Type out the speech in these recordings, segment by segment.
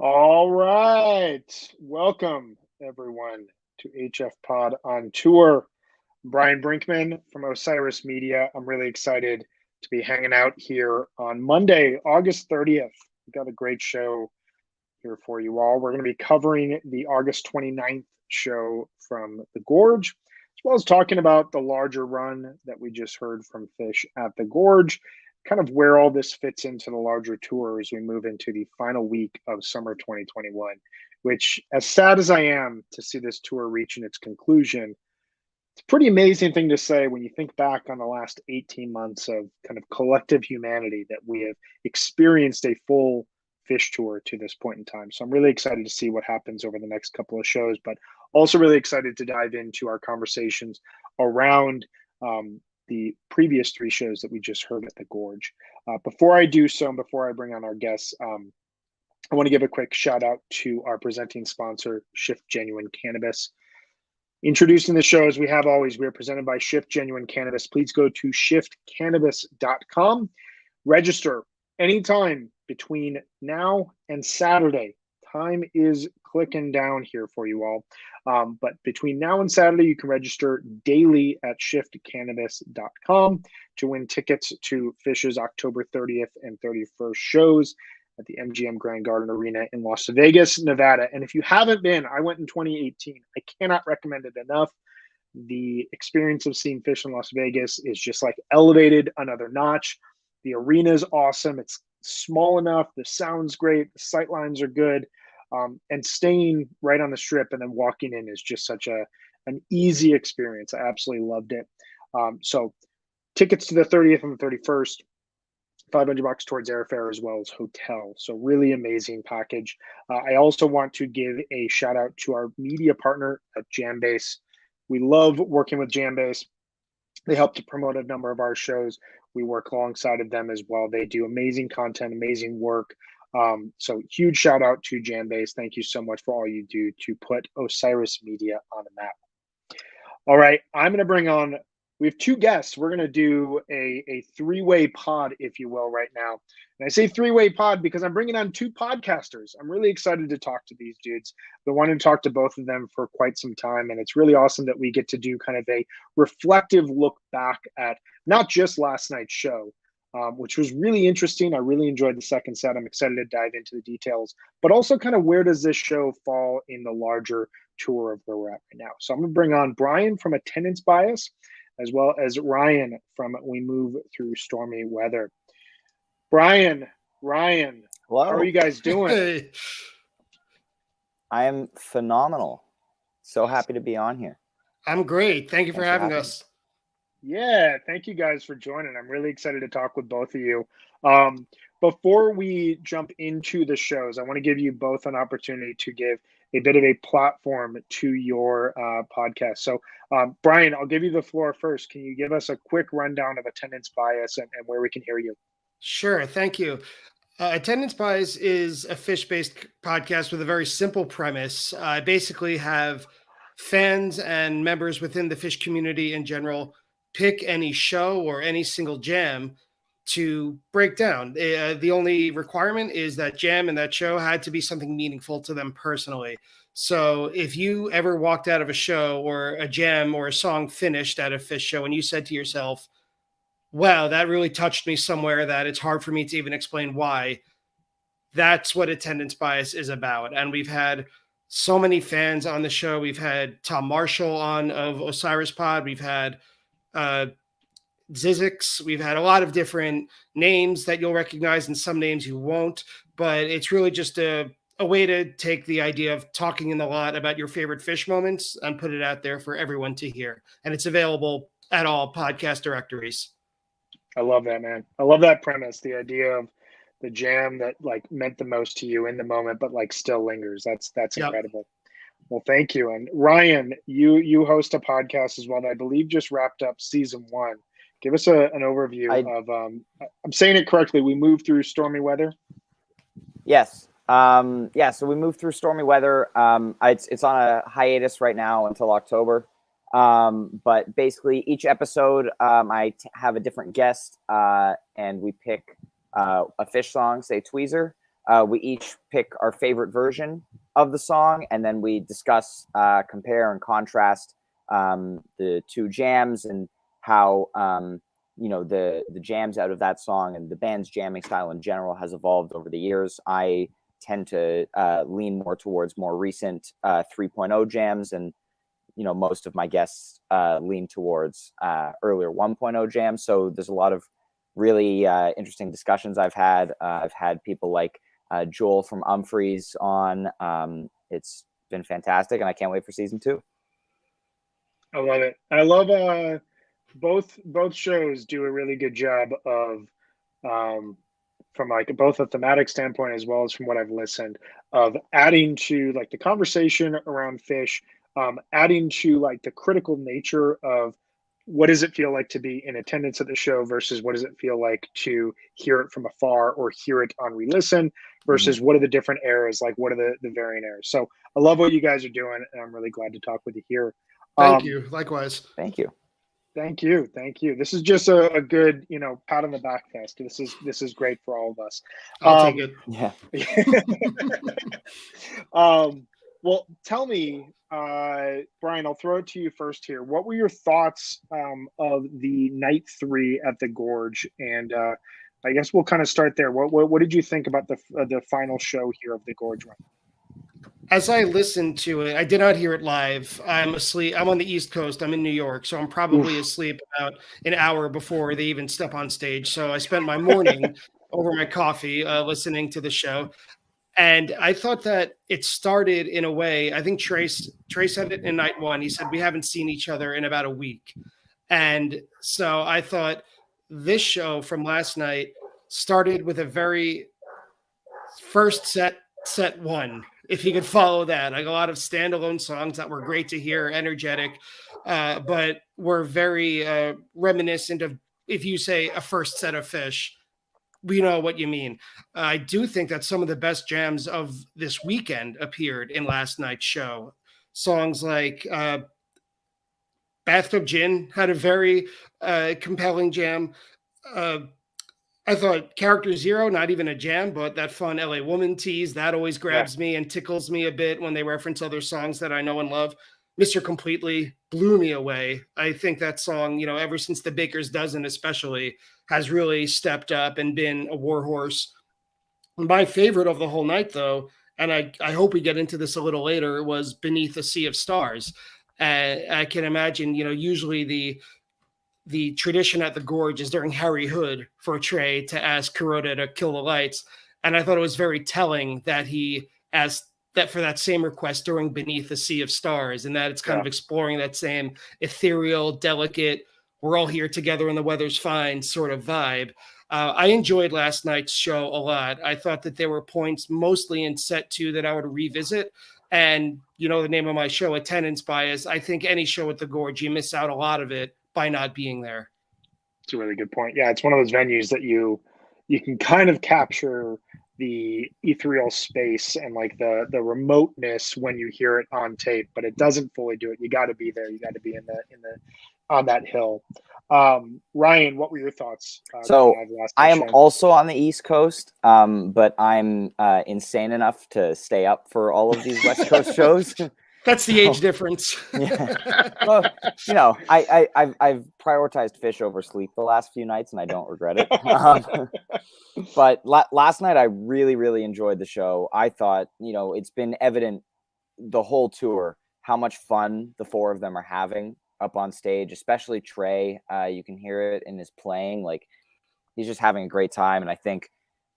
All right. Welcome, everyone, to HFPod on tour. Brian Brinkman from Osiris Media. I'm really excited to be hanging out here on Monday, August 30th. We've got a great show here for you all. We're going to be covering the August 29th show from the Gorge, as well as talking about the larger run that we just heard from Fish at the Gorge, kind of where all this fits into the larger tour as we move into the final week of summer 2021, which, as sad as I am to see this tour reaching its conclusion, it's a pretty amazing thing to say when you think back on the last 18 months of kind of collective humanity that we have experienced a full Fish tour to this point in time. So I'm really excited to see what happens over the next couple of shows, but also really excited to dive into our conversations around the previous three shows that we just heard at the Gorge. Before I do so, and before I bring on our guests, I want to give a quick shout out to our presenting sponsor, Shift Genuine Cannabis. Introducing the show as we have always, we are presented by Shift Genuine Cannabis. Please go to shiftcannabis.com. Register anytime between now and Saturday. Time is clicking down here for you all. But between now and Saturday, you can register daily at shiftcannabis.com to win tickets to Fish's October 30th and 31st shows at the MGM Grand Garden Arena in Las Vegas, Nevada. And if you haven't been, I went in 2018. I cannot recommend it enough. The experience of seeing Fish in Las Vegas is just like elevated another notch. The arena is awesome. It's small enough. The sound's great. The sight lines are good. And staying right on the strip and then walking in is just such an easy experience. I absolutely loved it. So tickets to the 30th and the 31st, $500 towards airfare as well as hotel. So really amazing package. I also want to give a shout out to our media partner at Jambase. We love working with Jambase. They help to promote a number of our shows. We work alongside of them as well. They do amazing content, amazing work. So huge shout out to Jambase. Thank you so much for all you do to put Osiris Media on the map. All right, I'm going to bring on, we have two guests. We're going to do a three-way pod, if you will, right now. And I say three-way pod because I'm bringing on two podcasters. I'm really excited to talk to these dudes. The one to talk to both of them for quite some time. And it's really awesome that we get to do kind of a reflective look back at not just last night's show, which was really interesting. I really enjoyed the second set. I'm excited to dive into the details, but also kind of where does this show fall in the larger tour of where we're at right now. So I'm going to bring on Brian from Attendance Bias, as well as Ryan from We Move Through Stormy Weather. Brian, Ryan, hello. How are you guys doing? Hey. I am phenomenal. So happy to be on here. I'm great. Thank you for having us. Yeah, thank you guys for joining. I'm really excited to talk with both of you. Before we jump into the shows, I want to give you both an opportunity to give a bit of a platform to your podcast. So, Brian, I'll give you the floor first. Can you give us a quick rundown of Attendance Bias and where we can hear you? Sure. Thank you. Attendance Bias is a fish-based podcast with a very simple premise. I basically have fans and members within the fish community in general pick any show or any single jam to break down. The only requirement is that jam and that show had to be something meaningful to them personally. So if you ever walked out of a show or a jam or a song finished at a fish show and you said to yourself, wow, that really touched me somewhere that it's hard for me to even explain why, that's what Attendance Bias is about. And we've had so many fans on the show. We've had Tom Marshall on of Osiris Pod. We've had Zizix. We've had a lot of different names that you'll recognize and some names you won't, but it's really just a way to take the idea of talking in the lot about your favorite fish moments and put it out there for everyone to hear. And it's available at all podcast directories. I love that, man. I love that premise. The idea of the jam that like meant the most to you in the moment, but like still lingers. That's incredible. Well, thank you. And Ryan, you host a podcast as well that I believe just wrapped up season 1. Give us an overview of, I'm saying it correctly, We Move Through Stormy Weather? Yes. So We Move Through Stormy Weather. It's on a hiatus right now until October. But basically each episode, I have a different guest, and we pick a fish song, say Tweezer, We each pick our favorite version of the song, and then we discuss, compare, and contrast the two jams and how the jams out of that song and the band's jamming style in general has evolved over the years. I tend to lean more towards more recent 3.0 jams, and most of my guests lean towards earlier 1.0 jams. So there's a lot of really interesting discussions I've had. I've had people like Joel from Umphreys on. It's been fantastic, and I can't wait for season 2. I love it. I love both shows do a really good job of from like both a thematic standpoint as well as from what I've listened of adding to like the conversation around fish, adding to like the critical nature of what does it feel like to be in attendance at the show versus what does it feel like to hear it from afar or hear it on re-listen versus what are the different eras, like what are the varying eras. So I love what you guys are doing, and I'm really glad to talk with you here. Thank you. Likewise. Thank you. Thank you. Thank you. This is just a good, pat on the back fest. This is great for all of us. I'll take it. Yeah. Well, tell me, Brian, I'll throw it to you first here. What were your thoughts of the night 3 at the Gorge? And I guess we'll kind of start there. What did you think about the final show here of the Gorge run? As I listened to it, I did not hear it live. I'm asleep. I'm on the East Coast. I'm in New York, so I'm probably asleep about an hour before they even step on stage. So I spent my morning over my coffee listening to the show. And I thought that it started in a way, I think Trey said it in night 1. He said, we haven't seen each other in about a week. And so I thought this show from last night started with a very first set 1. If you could follow that, like a lot of standalone songs that were great to hear, energetic, but were very reminiscent of, if you say a first set of Fish, we know what you mean. I do think that some of the best jams of this weekend appeared in last night's show. Songs like Bathtub Gin had a very compelling jam. I thought Character Zero, not even a jam, but that fun LA Woman tease, that always grabs me and tickles me a bit when they reference other songs that I know and love. Mr. Completely blew me away. I think that song, ever since The Baker's Dozen especially, has really stepped up and been a warhorse. My favorite of the whole night, though, and I hope we get into this a little later, was Beneath a Sea of Stars. I can imagine, usually the tradition at the Gorge is during Harry Hood for Trey to ask Kuroda to kill the lights. And I thought it was very telling that he asked that for that same request during Beneath a Sea of Stars, and that it's kind of exploring that same ethereal, delicate, we're all here together and the weather's fine sort of vibe. I enjoyed last night's show a lot. I thought that there were points mostly in set 2 that I would revisit. And the name of my show, Attendance Bias, I think any show at the Gorge, you miss out a lot of it by not being there. It's a really good point. Yeah, it's one of those venues that you can kind of capture the ethereal space and like the remoteness when you hear it on tape, but it doesn't fully do it. You got to be there. You got to be in the on that hill. Ryan, what were your thoughts? So I am also on the East Coast, but I'm insane enough to stay up for all of these West Coast shows. That's the age difference. Yeah. Well, I've prioritized Fish over sleep the last few nights, and I don't regret it. But last night, I really, really enjoyed the show. I thought, it's been evident the whole tour how much fun the 4 of them are having up on stage, especially Trey. You can hear it in his playing. Like, he's just having a great time. And I think,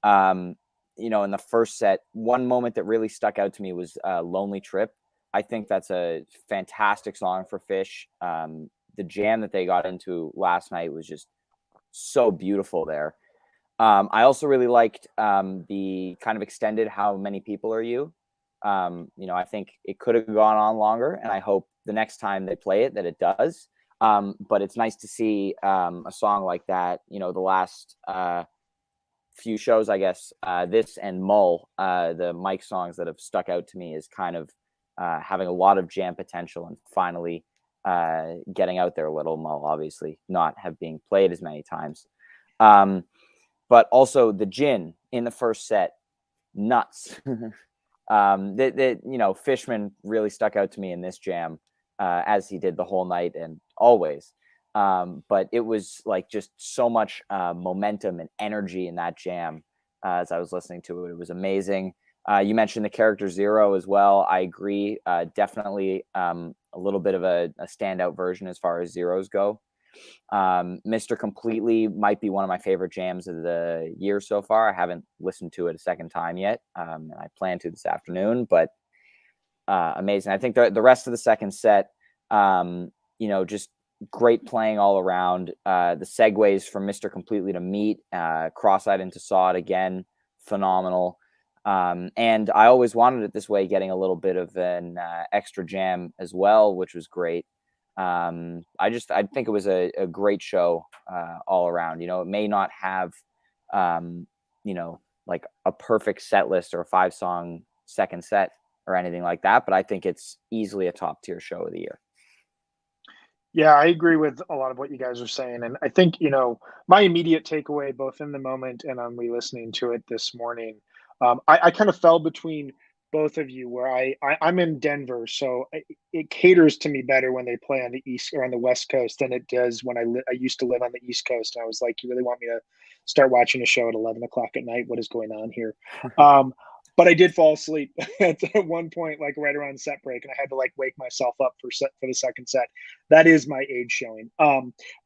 in the first set, one moment that really stuck out to me was Lonely Trip. I think that's a fantastic song for Fish. The jam that they got into last night was just so beautiful there. I also really liked the kind of extended How Many People Are You? I think it could have gone on longer, and I hope the next time they play it that it does. But it's nice to see a song like that. The last few shows, I guess, this and Mull, the Mike songs that have stuck out to me is kind of having a lot of jam potential and finally getting out there a little. Mull obviously not have being played as many times. But also the Gin in the first set, nuts. That Fishman really stuck out to me in this jam, as he did the whole night and always. But it was like just so much momentum and energy in that jam as I was listening to it. It was amazing. You mentioned the character Zero as well. I agree. Definitely a little bit of a standout version as far as Zeros go. Mr. Completely might be one of my favorite jams of the year so far. I haven't listened to it a second time yet, and I plan to this afternoon, but amazing. I think the rest of the second set, just great playing all around. The segues from Mr. Completely to Meat, Cross-Eyed into Sod again, phenomenal. And I always wanted it this way, getting a little bit of an extra jam as well, which was great. I think it was a great show all around. It may not have, like a perfect set list or a 5-song second set or anything like that, but I think it's easily a top tier show of the year. Yeah, I agree with a lot of what you guys are saying. And I think, my immediate takeaway, both in the moment and on re-listening to it this morning, I kind of fell between both of you where I'm in Denver. So it caters to me better when they play on the East or on the West Coast than it does when I used to live on the East Coast. And I was like, you really want me to start watching a show at 11 o'clock at night? What is going on here? But I did fall asleep at one point, like right around set break, and I had to like wake myself up for the second set. That is my age showing.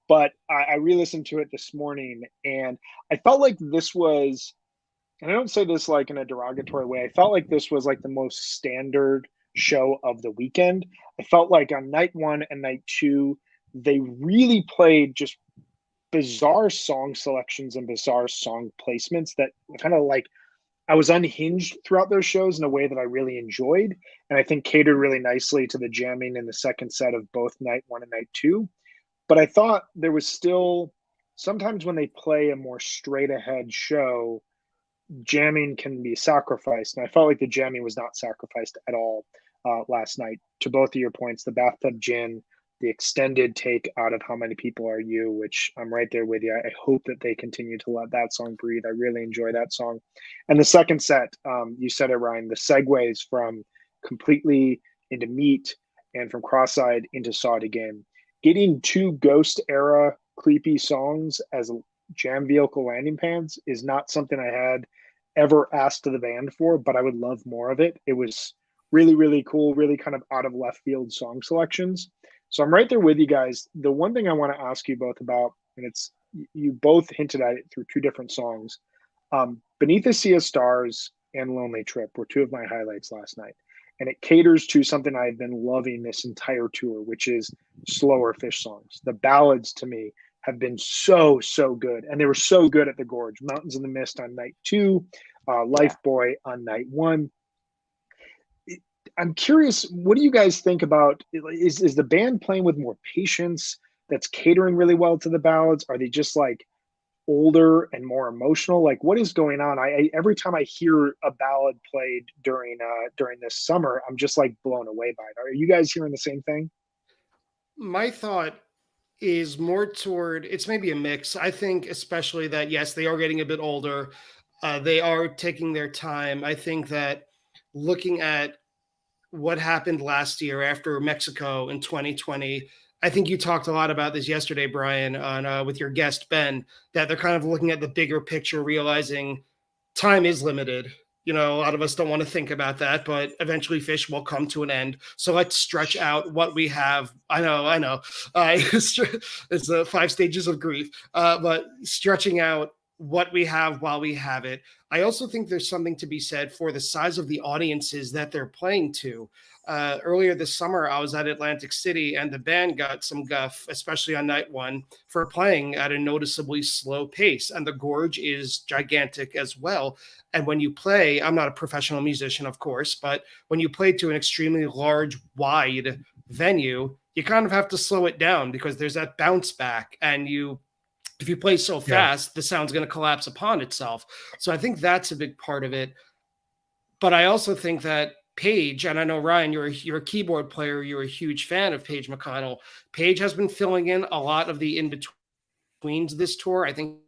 But I re-listened to it this morning, and I felt like this was, and I don't say this like in a derogatory way, I felt like this was like the most standard show of the weekend. I felt like on night one and night two, they really played just bizarre song selections and bizarre song placements that kind of like, I was unhinged throughout those shows in a way that I really enjoyed, and I think catered really nicely to the jamming in the second set of both night one and night two. But I thought there was still sometimes when they play a more straight ahead show, jamming can be sacrificed, and I felt like the jamming was not sacrificed at all last night. To both of your points, the bathtub gin, the extended take out of How Many People Are You, which I'm right there with you. I hope that they continue to let that song breathe. I really enjoy that song. And the second set, you said it, Ryan, the segues from Completely into Meat and from Cross-Eyed into Sod again. Getting 2 Ghost era creepy songs as jam vehicle landing pads is not something I had ever asked the band for, but I would love more of it. It was really, really cool, really kind of out of left field song selections. So I'm right there with you guys. The one thing I want to ask you both about, and it's, you both hinted at it through 2 different songs. Beneath a Sea of Stars and Lonely Trip were 2 of my highlights last night. And it caters to something I've been loving this entire tour, which is slower Fish songs. The ballads to me have been so, so good. And they were so good at the Gorge. Mountains in the Mist on night 2, Life Boy on night 1. I'm curious, what do you guys think about, is the band playing with more patience that's catering really well to the ballads? Are they just like older and more emotional? Like, what is going on? I every time I hear a ballad played during this summer, I'm just like blown away by it. Are you guys hearing the same thing? My thought is more toward, it's maybe a mix. I think especially that, yes, they are getting a bit older. They are taking their time. I think that looking at what happened last year after Mexico in 2020, I think you talked a lot about this yesterday, Brian, on with your guest Ben, that they're kind of looking at the bigger picture, realizing time is limited. A lot of us don't want to think about that, but eventually Fish will come to an end. So let's stretch out what we have. I know. It's 5 stages of grief, but stretching out what we have while we have it. I also think there's something to be said for the size of the audiences that they're playing to. Earlier this summer, I was at Atlantic City, and the band got some guff, especially on night 1, for playing at a noticeably slow pace. And the Gorge is gigantic as well. And when you play, I'm not a professional musician, of course, but when you play to an extremely large, wide venue, you kind of have to slow it down because there's that bounce back, and if you play so fast, the sound's going to collapse upon itself. So I think that's a big part of it. But I also think that Paige, and I know, Ryan, you're a keyboard player, you're a huge fan of Paige McConnell. Paige has been filling in a lot of the in-betweens this tour. I think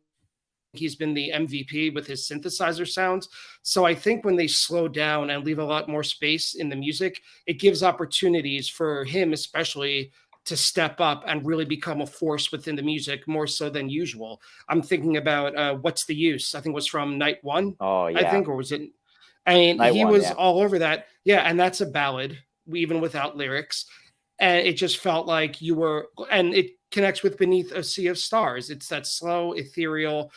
he's been the MVP with his synthesizer sounds. So I think when they slow down and leave a lot more space in the music, it gives opportunities for him, especially, to step up and really become a force within the music more so than usual. I'm thinking about What's the Use? I think it was from Night One, Oh I yeah, think, or was it? I mean, night he one. was Yeah, all over that. Yeah, and that's a ballad, even without lyrics. And it just felt like you were, and it connects with Beneath a Sea of Stars. It's that slow, ethereal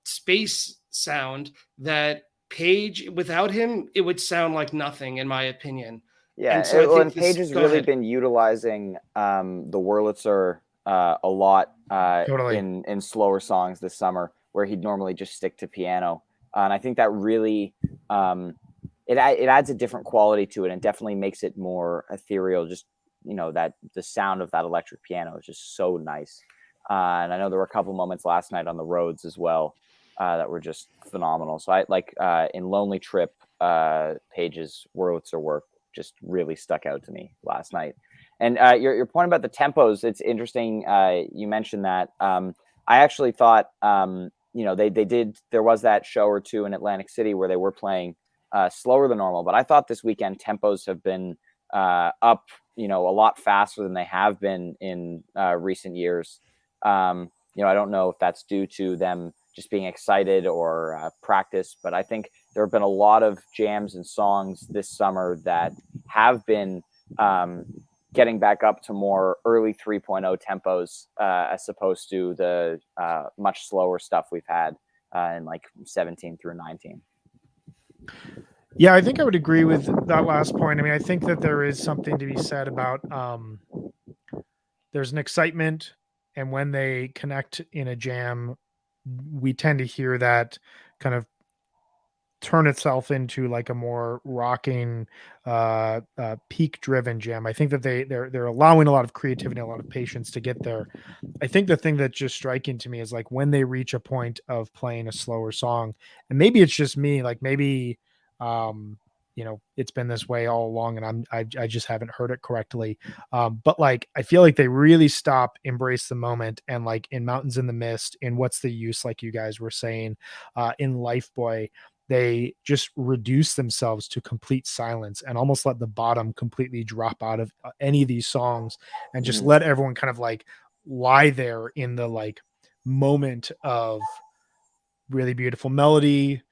space sound that Page, without him, it would sound like nothing, in my opinion. And so I Well, and think Page this, has go really ahead. been utilizing the Wurlitzer a lot Totally. in slower songs this summer, where he'd normally just stick to piano, and I think that really it adds a different quality to it, and definitely makes it more ethereal. Just that the sound of that electric piano is just so nice, and I know there were a couple moments last night on the roads as well that were just phenomenal. So I like in Lonely Trip, Page's Wurlitzer work just really stuck out to me last night. And your point about the tempos, it's interesting. You mentioned that. I actually thought, they did. There was that show or two in Atlantic City where they were playing slower than normal, but I thought this weekend tempos have been up, a lot faster than they have been in recent years. I don't know if that's due to them just being excited or practice, but I think there have been a lot of jams and songs this summer that have been getting back up to more early 3.0 tempos as opposed to the much slower stuff we've had in like 17 through 19. Yeah, I think I would agree with that last point. I mean, I think that there is something to be said about there's an excitement, and when they connect in a jam, we tend to hear that kind of turn itself into like a more rocking peak driven jam. I think that they're allowing a lot of creativity, a lot of patience to get there. I think the thing that's just striking to me is like when they reach a point of playing a slower song, and maybe it's just me, like maybe it's been this way all along, and I just haven't heard it correctly. But like I feel like they really stop, embrace the moment, and like in Mountains in the Mist, in What's the Use, like you guys were saying, in Life Boy, they just reduce themselves to complete silence and almost let the bottom completely drop out of any of these songs, and just let everyone kind of like lie there in the like moment of really beautiful melody.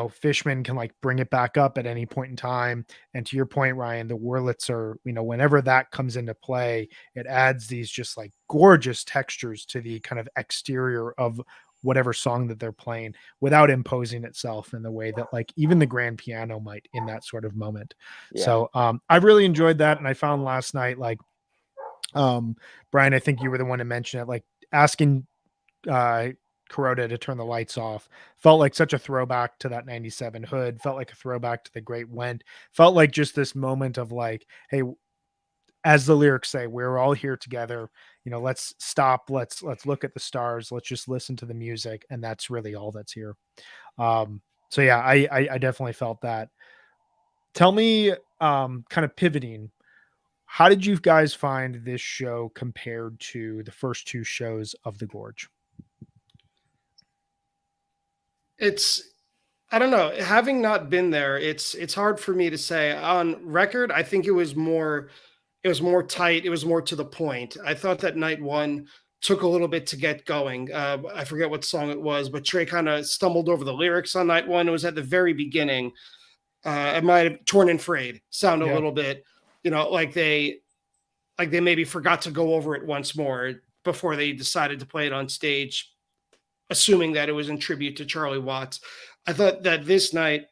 Fishman can like bring it back up at any point in time. And to your point, Ryan, the Wurlitzer, whenever that comes into play, it adds these just like gorgeous textures to the kind of exterior of whatever song that they're playing without imposing itself in the way that like even the grand piano might in that sort of moment. Yeah. So I really enjoyed that. And I found last night, like, Brian, I think you were the one to mention it, like asking Kuroda to turn the lights off felt like such a throwback to that 97 Hood, felt like a throwback to the Great Went, felt like just this moment of like, hey, as the lyrics say, we're all here together, let's stop, let's look at the stars, let's just listen to the music, and that's really all that's here. So yeah, I definitely felt that. Tell me, kind of pivoting, how did you guys find this show compared to the first two shows of the Gorge? I don't know, having not been there, it's hard for me to say. On record, I think it was more tight, it was more to the point. I thought that Night One took a little bit to get going. I forget what song it was, but Trey kind of stumbled over the lyrics on Night One. It was at the very beginning. It might have Torn and Frayed sound a little bit, like they maybe forgot to go over it once more before they decided to play it on stage, assuming that it was in tribute to Charlie Watts. I thought that this night,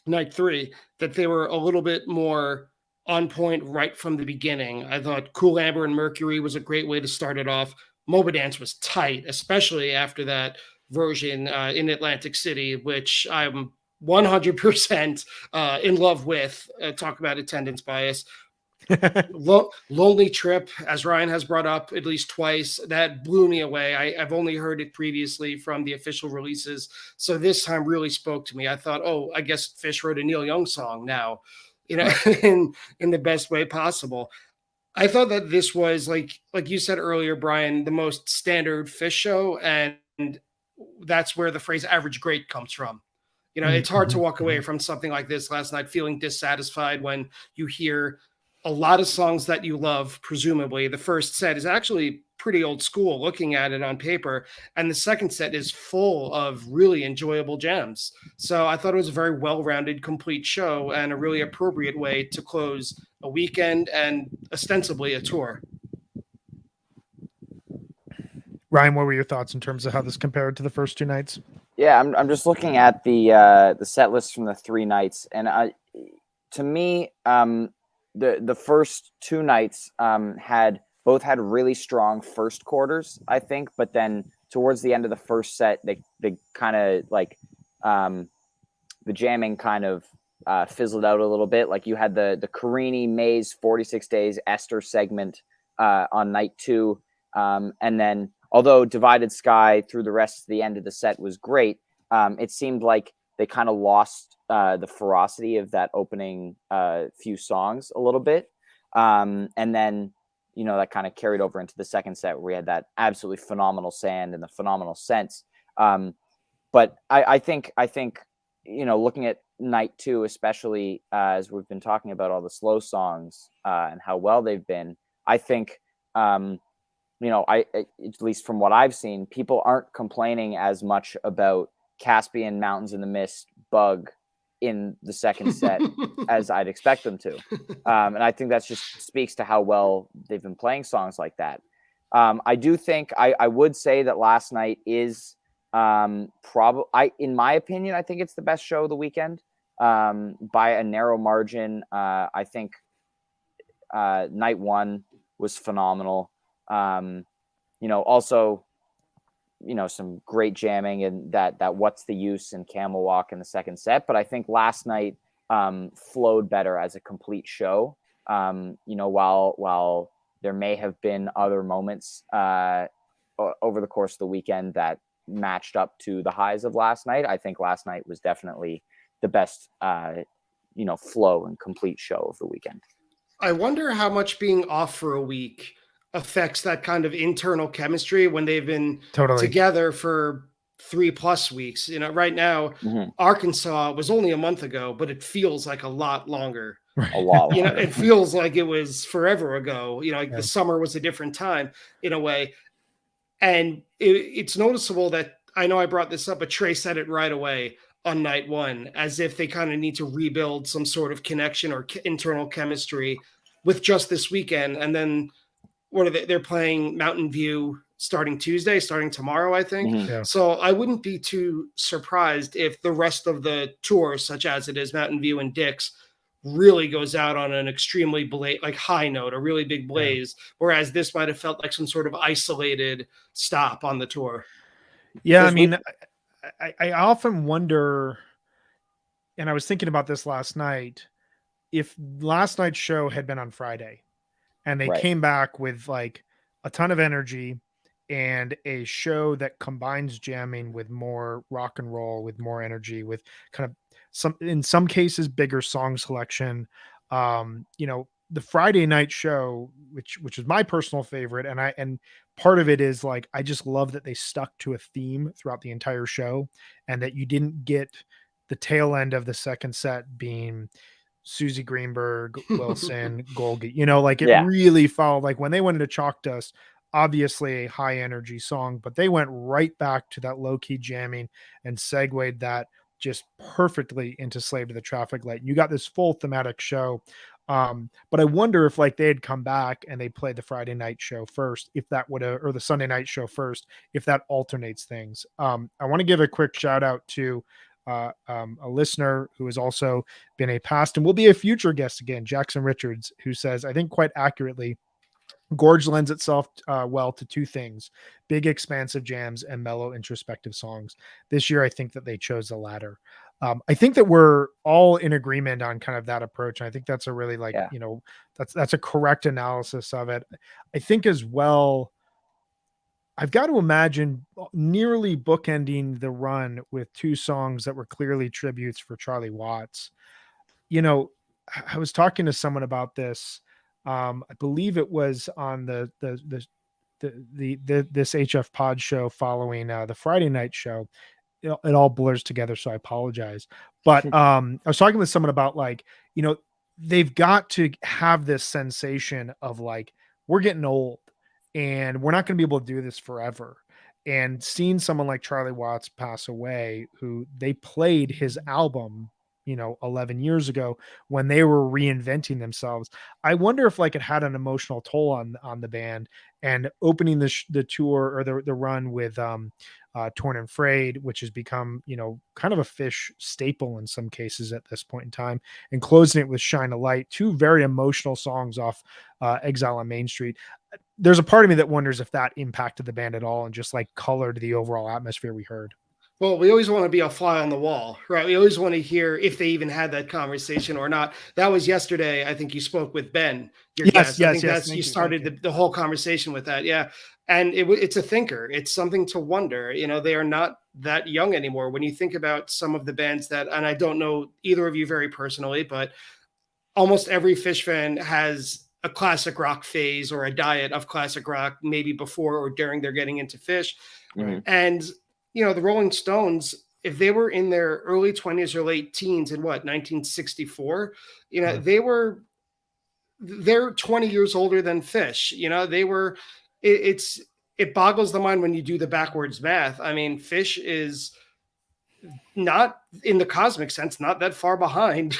Night Three, that they were a little bit more on point right from the beginning. I thought Cool Amber and Mercury was a great way to start it off. Moba Dance was tight, especially after that version in Atlantic City, which I'm 100% in love with. Talk about attendance bias. Lonely Trip, as Ryan has brought up at least twice, that blew me away. I've only heard it previously from the official releases, so this time really spoke to me. I thought, oh, I guess Fish wrote a Neil Young song now, in the best way possible. I thought that this was like you said earlier, Brian, the most standard Fish show, and that's where the phrase average great comes from. You know, it's hard to walk away from something like this last night feeling dissatisfied when you hear a lot of songs that you love. Presumably the first set is actually pretty old school looking at it on paper, and the second set is full of really enjoyable gems. So I thought it was a very well-rounded, complete show and a really appropriate way to close a weekend and ostensibly a tour. Ryan, what were your thoughts in terms of how this compared to the first two nights? Yeah, I'm just looking at the set list from the 3 nights, and to me, the first 2 nights had really strong first quarters, I think, but then towards the end of the first set, they kind of like the jamming kind of fizzled out a little bit. Like you had the Carini Maze 46 Days Esther segment on night 2, and then, although Divided Sky through the rest of the end of the set was great, it seemed like they kind of lost the ferocity of that opening few songs a little bit. And then, that kind of carried over into the second set where we had that absolutely phenomenal Sand and the phenomenal Sense. But I think, looking at night 2, especially as we've been talking about all the slow songs and how well they've been, I think, at least from what I've seen, people aren't complaining as much about Caspian, Mountains in the Mist, Bug in the second set as I'd expect them to. And I think that just speaks to how well they've been playing songs like that. I do think I would say that last night is probably, in my opinion, I think it's the best show of the weekend by a narrow margin. I think night 1 was phenomenal. Also, some great jamming and that What's the Use and Camel Walk in the second set. But I think last night flowed better as a complete show. While there may have been other moments over the course of the weekend that matched up to the highs of last night, I think last night was definitely the best, flow and complete show of the weekend. I wonder how much being off for a week affects that kind of internal chemistry when they've been together for 3+ weeks. Right now, Arkansas was only a month ago, but it feels like a lot longer. A lot longer. It feels like it was forever ago. The summer was a different time in a way. And it's noticeable that, I know I brought this up, but Trey said it right away on night 1, as if they kind of need to rebuild some sort of connection or internal chemistry with just this weekend. And then what are they're playing Mountain View starting tomorrow, I think. Mm-hmm. Yeah. So I wouldn't be too surprised if the rest of the tour, such as it is Mountain View and Dick's, really goes out on an extremely high note, a really big blaze, whereas this might have felt like some sort of isolated stop on the tour. Yeah, I mean, I often wonder, and I was thinking about this last night, if last night's show had been on Friday and they came back with like a ton of energy and a show that combines jamming with more rock and roll, with more energy, with kind of in some cases, bigger song selection. The Friday night show, which is my personal favorite. And part of it is like, I just love that they stuck to a theme throughout the entire show and that you didn't get the tail end of the second set being Susie Greenberg, Wilson, Golgi, really followed, like when they went into Chalk Dust, obviously a high energy song, but they went right back to that low key jamming and segued that just perfectly into Slave to the Traffic Light. You got this full thematic show. But I wonder if like they had come back and they played the Friday night show first, if that would have, or the Sunday night show first, if that alternates things. I want to give a quick shout out to a listener who has also been a past and will be a future guest again, Jackson Richards, who says, I think quite accurately, Gorge lends itself well to two things: big, expansive jams and mellow, introspective songs. This year, I think that they chose the latter. I think that we're all in agreement on kind of that approach. And I think that's a really that's a correct analysis of it. I think as well, I've got to imagine nearly bookending the run with two songs that were clearly tributes for Charlie Watts. I was talking to someone about this. I believe it was on the this HF Pod show following the Friday night show, it all blurs together. So I apologize. But I was talking with someone about like, they've got to have this sensation of like, we're getting old and we're not going to be able to do this forever. And seeing someone like Charlie Watts pass away, who they played his album, 11 years ago when they were reinventing themselves. I wonder if like it had an emotional toll on the band, and opening the tour or the run with Torn and Frayed, which has become, kind of a Fish staple in some cases at this point in time, and closing it with Shine a Light, two very emotional songs off Exile on Main Street. There's a part of me that wonders if that impacted the band at all and just like colored the overall atmosphere we heard. Well, we always want to be a fly on the wall, right? We always want to hear if they even had that conversation or not. That was yesterday. I think you spoke with Ben, your guest. I think that's you started the whole conversation with that. Yeah. And it's a thinker. It's something to wonder. They are not that young anymore. When you think about some of the bands that, and I don't know either of you very personally, but almost every Fish fan has a classic rock phase or a diet of classic rock, maybe before or during they're getting into Fish. Mm-hmm. And the Rolling Stones, if they were in their early 20s or late teens in 1964, they're 20 years older than Fish. It boggles the mind when you do the backwards math. I mean, Fish is not, in the cosmic sense, not that far behind,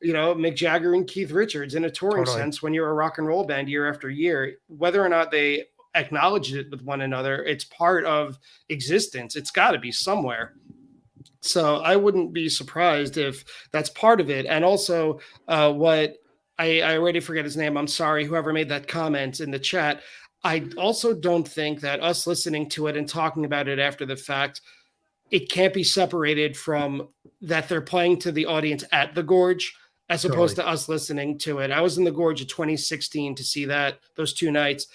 Mick Jagger and Keith Richards in a touring sense when you're a rock and roll band year after year. Whether or not they acknowledge it with one another, it's part of existence. It's got to be somewhere. So I wouldn't be surprised if that's part of it. And also what I already forget his name. I'm sorry, whoever made that comment in the chat. I also don't think that us listening to it and talking about it after the fact, it can't be separated from that they're playing to the audience at the Gorge as opposed to us listening to it. I was in the Gorge in 2016 to see those two nights.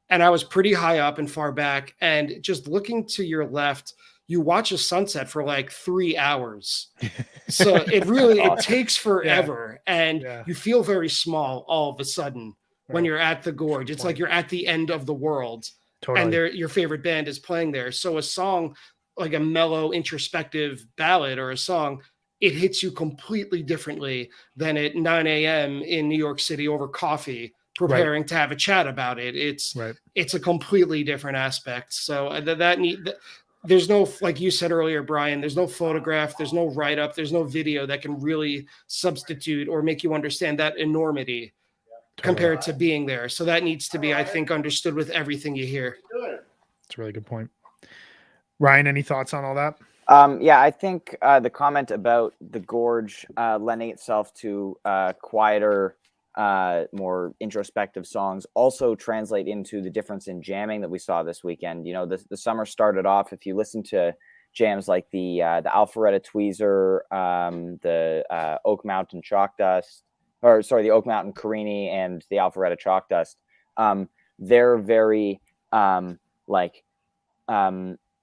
And I was pretty high up and far back, and just looking to your left, you watch a sunset for like 3 hours. So it takes forever. Yeah. And you feel very small all of a sudden when you're at the Gorge. It's like you're at the end of the world. And your favorite band is playing there. So a song like a mellow, introspective ballad or a song, it hits you completely differently than at 9 a.m. in New York City over coffee, preparing to have a chat about it. It's a completely different aspect. So there's no, like you said earlier, Brian, there's no photograph, there's no write-up, there's no video that can really substitute or make you understand that enormity compared to being there. So that needs to be, I think, understood with everything you hear. That's a really good point. Ryan, any thoughts on all that? Yeah, I think the comment about the Gorge lending itself to quieter, more introspective songs also translate into the difference in jamming that we saw this weekend. The summer started off, if you listen to jams like the Alpharetta Tweezer, the Oak Mountain Chalk Dust, the Oak Mountain Carini and the Alpharetta Chalk Dust, they're very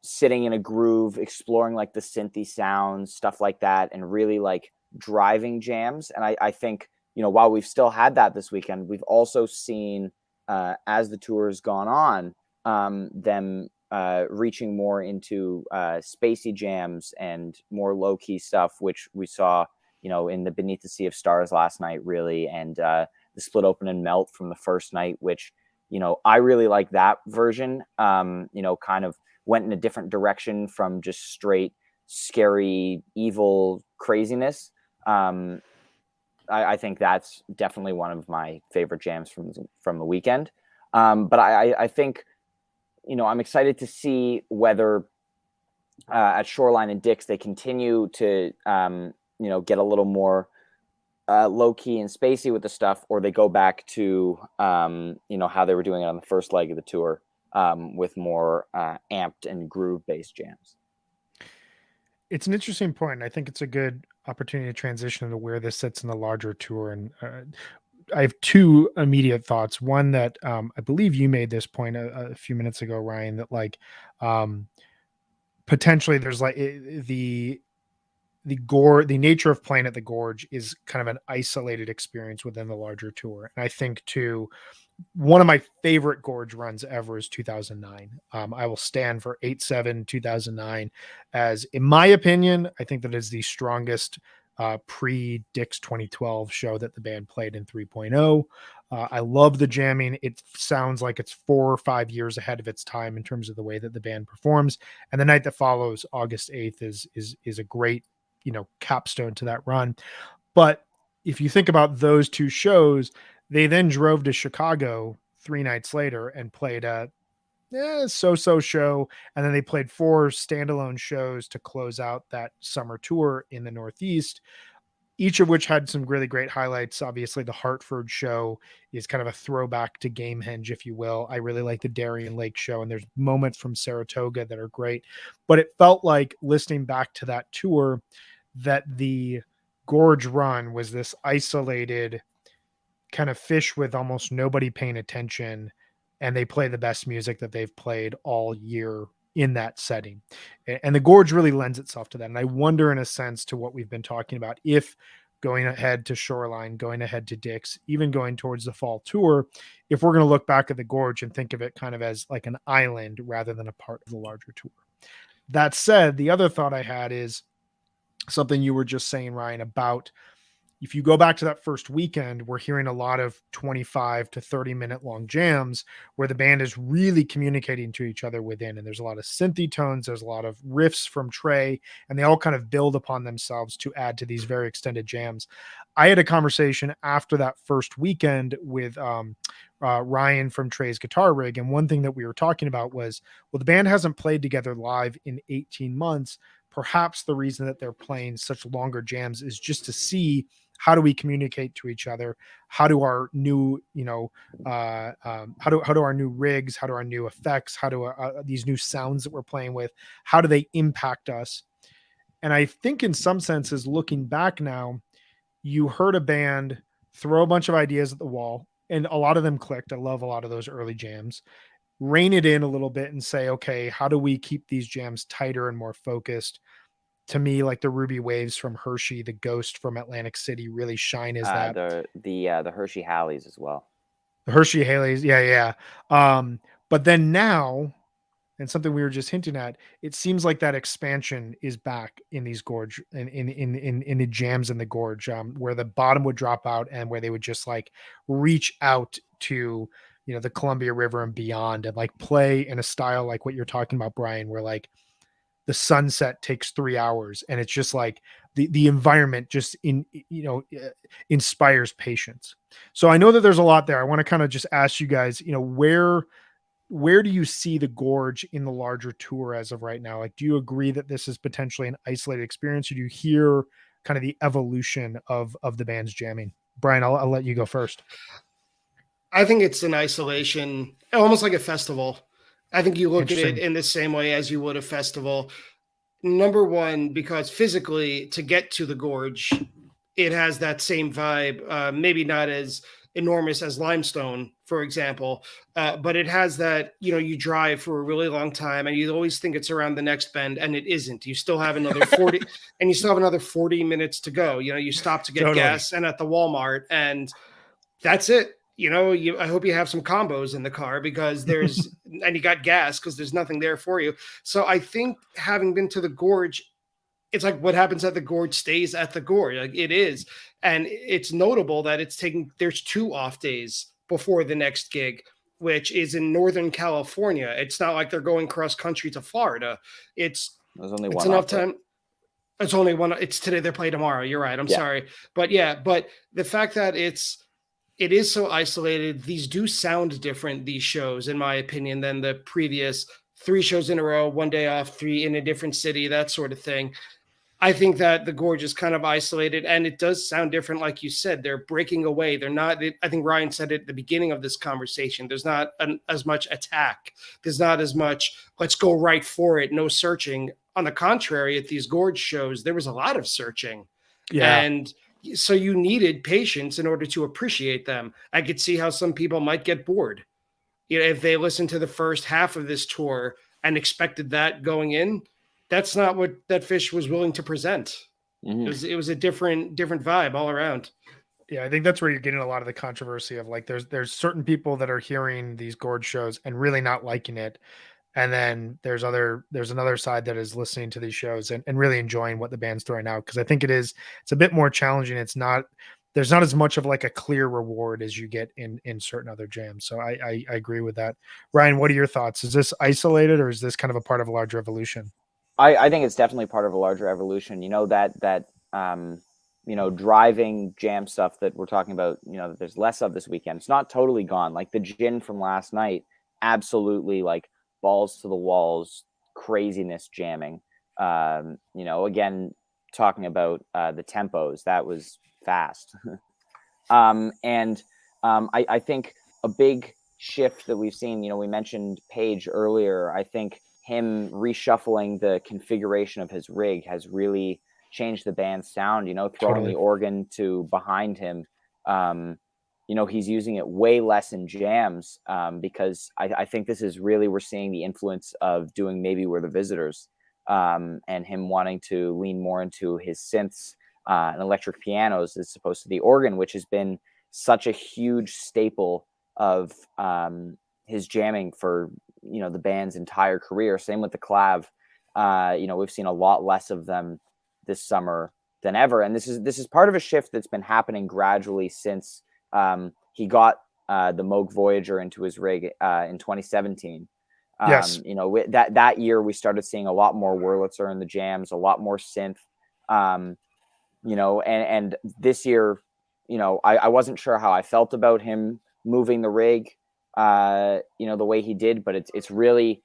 sitting in a groove, exploring like the synthy sounds, stuff like that, and really like driving jams. And I think, while we've still had that this weekend, we've also seen, as the tour has gone on, them reaching more into spacey jams and more low-key stuff, which we saw, in the Beneath the Sea of Stars last night, really, and the Split Open and Melt from the first night, which, I really like that version, kind of went in a different direction from just straight, scary, evil craziness. I think that's definitely one of my favorite jams from the weekend. But I think, I'm excited to see whether at Shoreline and Dick's they continue to, get a little more low key and spacey with the stuff, or they go back to, how they were doing it on the first leg of the tour, with more amped and groove based jams. It's an interesting point. I think it's a good opportunity to transition into where this sits in the larger tour. And I have two immediate thoughts. One that I believe you made this point a few minutes ago, Ryan, that potentially there's the nature of playing at the Gorge is kind of an isolated experience within the larger tour. And I think too, one of my favorite Gorge runs ever is 2009. I will stand for 8/7 2009 as, in my opinion, I think that is the strongest pre-Dick's 2012 show that the band played in 3.0. I love the jamming. It sounds like it's 4 or 5 years ahead of its time in terms of the way that the band performs. And the night that follows, August 8th, is a great, capstone to that run. But if you think about those two shows, they then drove to Chicago 3 nights later and played a so-so show, and then they played 4 standalone shows to close out that summer tour in the Northeast, each of which had some really great highlights. Obviously, the Hartford show is kind of a throwback to Gamehenge, if you will. I really like the Darien Lake show, and there's moments from Saratoga that are great. But it felt like, listening back to that tour, that the Gorge run was this isolated kind of Fish with almost nobody paying attention, and they play the best music that they've played all year in that setting. And the Gorge really lends itself to that. And I wonder, in a sense, to what we've been talking about, if going ahead to Shoreline, going ahead to Dick's, even going towards the fall tour, if we're going to look back at the Gorge and think of it kind of as like an island rather than a part of the larger tour. That said, the other thought I had is something you were just saying, Ryan, about, if you go back to that first weekend, we're hearing a lot of 25 to 30-minute long jams where the band is really communicating to each other within. And there's a lot of synthy tones. There's a lot of riffs from Trey, and they all kind of build upon themselves to add to these very extended jams. I had a conversation after that first weekend with Ryan from Trey's Guitar Rig. And one thing that we were talking about was, well, the band hasn't played together live in 18 months. Perhaps the reason that they're playing such longer jams is just to see, how do we communicate to each other? How do our new, how do our new rigs, how do our new effects, how do these new sounds that we're playing with, how do they impact us? And I think, in some senses, looking back now, you heard a band throw a bunch of ideas at the wall, and a lot of them clicked. I love a lot of those early jams. Rein it in a little bit and say, okay, how do we keep these jams tighter and more focused? To me, like the Ruby Waves from Hershey, the Ghost from Atlantic City really shine as that. The Hershey Halleys as well. The Hershey Halleys, yeah. But then now, and something we were just hinting at, it seems like that expansion is back in these Gorge, in the jams in the Gorge, where the bottom would drop out and where they would just like reach out to, the Columbia River and beyond, and like play in a style like what you're talking about, Brian, where like the sunset takes 3 hours, and it's just like the environment just inspires patience. So I know that there's a lot there. I want to kind of just ask you guys, where do you see the Gorge in the larger tour as of right now? Like, do you agree that this is potentially an isolated experience, or do you hear kind of the evolution of the band's jamming? Brian, I'll let you go first. I think it's an isolation, almost like a festival. I think you look at it in the same way as you would a festival. Number one, because physically, to get to the Gorge, it has that same vibe, maybe not as enormous as Limestone, for example, but it has that, you drive for a really long time and you always think it's around the next bend, and it isn't. You still have another 40 and you still have another 40 minutes to go. You stop to get gas and at the Walmart, and that's it. I hope you have some combos in the car because and you got gas because there's nothing there for you. So I think, having been to the Gorge, it's like what happens at the Gorge stays at the Gorge. Like, it is. And it's notable that there's 2 off days before the next gig, which is in Northern California. It's not like they're going cross country to Florida. There's only one enough time. It's only one. It's today. They play tomorrow. You're right. I'm sorry. But the fact that it is so isolated. These do sound different, these shows, in my opinion, than the previous 3 shows in a row, 1 day off, 3 in a different city, that sort of thing. I think that the Gorge is kind of isolated, and it does sound different. Like you said, they're breaking away. They're not, I think Ryan said it at the beginning of this conversation, there's not as much attack. There's not as much, let's go right for it, no searching. On the contrary, at these Gorge shows, there was a lot of searching. Yeah. And so you needed patience in order to appreciate them. I could see how some people might get bored. If they listened to the first half of this tour and expected that going in, that's not what that Fish was willing to present. Mm-hmm. It was a different vibe all around. Yeah, I think that's where you're getting a lot of the controversy of like there's certain people that are hearing these Gorge shows and really not liking it. And then there's another side that is listening to these shows and really enjoying what the band's throwing out. Cause I think it's a bit more challenging. There's not as much of like a clear reward as you get in certain other jams. So I agree with that. Ryan, what are your thoughts? Is this isolated or is this kind of a part of a larger evolution? I think it's definitely part of a larger evolution. Driving jam stuff that we're talking about, that there's less of this weekend. It's not totally gone. Like the gin from last night, absolutely like balls to the walls, craziness jamming. Again, talking about the tempos, that was fast. I think a big shift that we've seen, we mentioned Page earlier. I think him reshuffling the configuration of his rig has really changed the band's sound, throwing Totally. the organ to behind him. He's using it way less in jams because I think this is really, we're seeing the influence of doing Maybe We're the Visitors and him wanting to lean more into his synths and electric pianos as opposed to the organ, which has been such a huge staple of his jamming for the band's entire career. Same with the clav. We've seen a lot less of them this summer than ever, and this is part of a shift that's been happening gradually since he got the Moog Voyager into his rig in 2017. Yes. That year we started seeing a lot more Wurlitzer in the jams, a lot more synth. And this year, I wasn't sure how I felt about him moving the rig, the way he did, but it's really,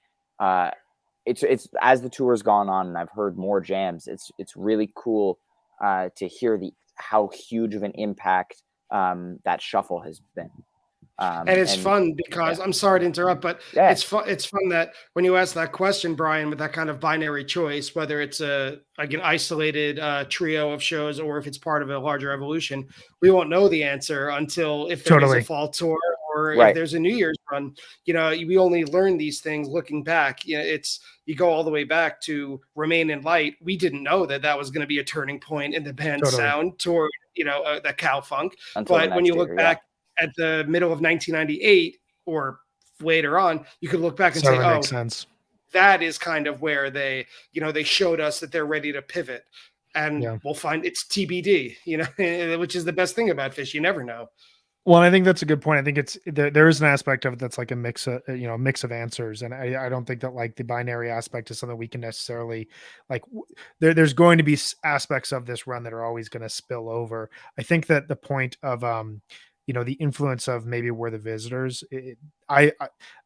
it's as the tour's gone on and I've heard more jams, it's really cool to hear how huge of an impact that shuffle has been. And it's fun because I'm sorry to interrupt, but it's fun. It's fun that when you ask that question, Brian, with that kind of binary choice, whether it's an isolated trio of shows or if it's part of a larger evolution, we won't know the answer until if there is a fall tour or if there's a New Year's run. We only learn these things looking back. You go all the way back to Remain in Light. We didn't know that was going to be a turning point in the band's sound toward the cow funk. But when you look back at the middle of 1998 or later on, you could look back and say, makes sense. That is kind of where they showed us that they're ready to pivot. And we'll find it's TBD, which is the best thing about Phish. You never know. Well, I think that's a good point. I think there is an aspect of it that's like a mix of answers. And I don't think that like the binary aspect is something we can necessarily like there's going to be aspects of this run that are always going to spill over. I think that the point of, the influence of Maybe We're the Visitors. I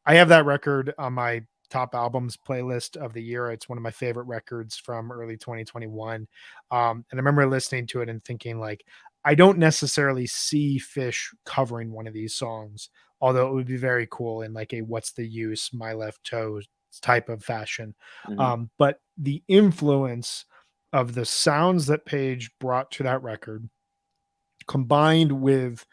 have that record on my top albums playlist of the year. It's one of my favorite records from early 2021. And I remember listening to it and thinking like, I don't necessarily see Phish covering one of these songs, although it would be very cool in like a What's the Use, My Left Toe type of fashion. Mm-hmm. But the influence of the sounds that Page brought to that record, combined with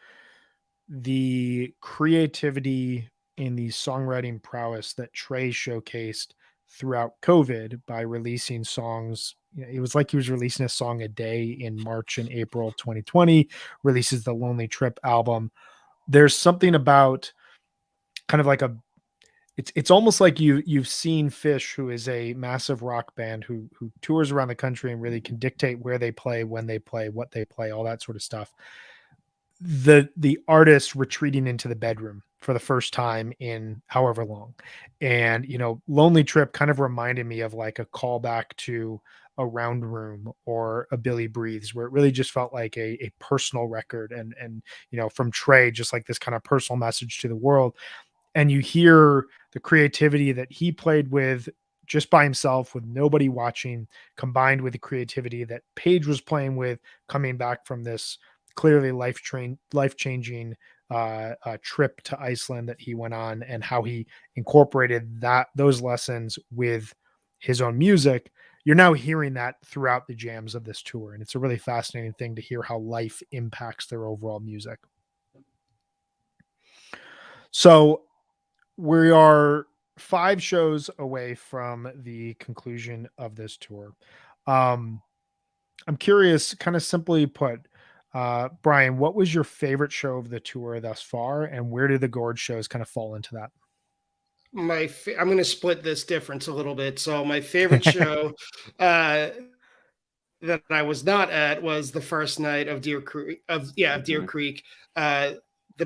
the creativity in the songwriting prowess that Trey showcased throughout COVID by releasing songs. It was like he was releasing a song a day in March and April 2020, releases the Lonely Trip album. There's something about kind of like it's almost like you've seen Phish, who is a massive rock band who tours around the country and really can dictate where they play, when they play, what they play, all that sort of stuff. The artist retreating into the bedroom for the first time in however long. And, Lonely Trip kind of reminded me of like a callback to a Round Room or a Billy Breathes, where it really just felt like a personal record and, from Trey, just like this kind of personal message to the world. And you hear the creativity that he played with just by himself with nobody watching, combined with the creativity that Page was playing with coming back from this clearly life-changing trip to Iceland that he went on, and how he incorporated those lessons with his own music. You're now hearing that throughout the jams of this tour, and it's a really fascinating thing to hear how life impacts their overall music. So we are 5 shows away from the conclusion of this tour. I'm curious, kind of simply put, Brian, what was your favorite show of the tour thus far, and where did the Gorge shows kind of fall into that? I'm going to split this difference a little bit. So my favorite show that I was not at was the first night of Deer Creek. Deer Creek. I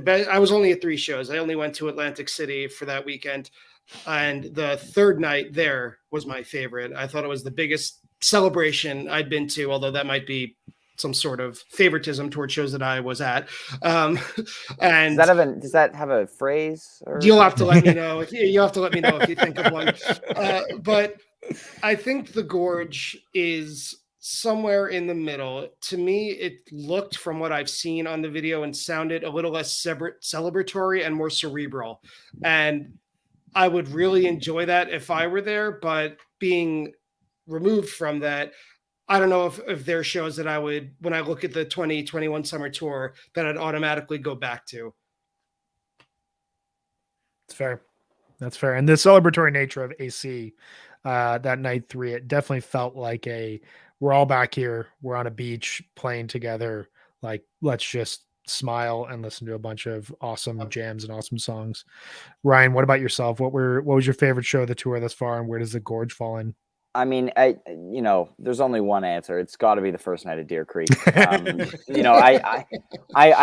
was only at 3 shows. I only went to Atlantic City for that weekend, and the third night there was my favorite. I thought it was the biggest celebration I'd been to, although that might be some sort of favoritism towards shows that I was at. And does that have a phrase? Or you'll have to let me know if you think of one. But I think the Gorge is somewhere in the middle. To me, it looked, from what I've seen on the video, and sounded a little less celebratory and more cerebral. And I would really enjoy that if I were there, but being removed from that, I don't know if there are shows that I would, when I look at the 2021 summer tour, that I'd automatically go back to. It's fair. That's fair. And the celebratory nature of AC, that night 3, it definitely felt like we're all back here. We're on a beach playing together. Like, let's just smile and listen to a bunch of awesome jams and awesome songs. Ryan, what about yourself? What was your favorite show of the tour thus far, and where does the Gorge fall in? I mean, there's only one answer. It's got to be the first night of Deer Creek. I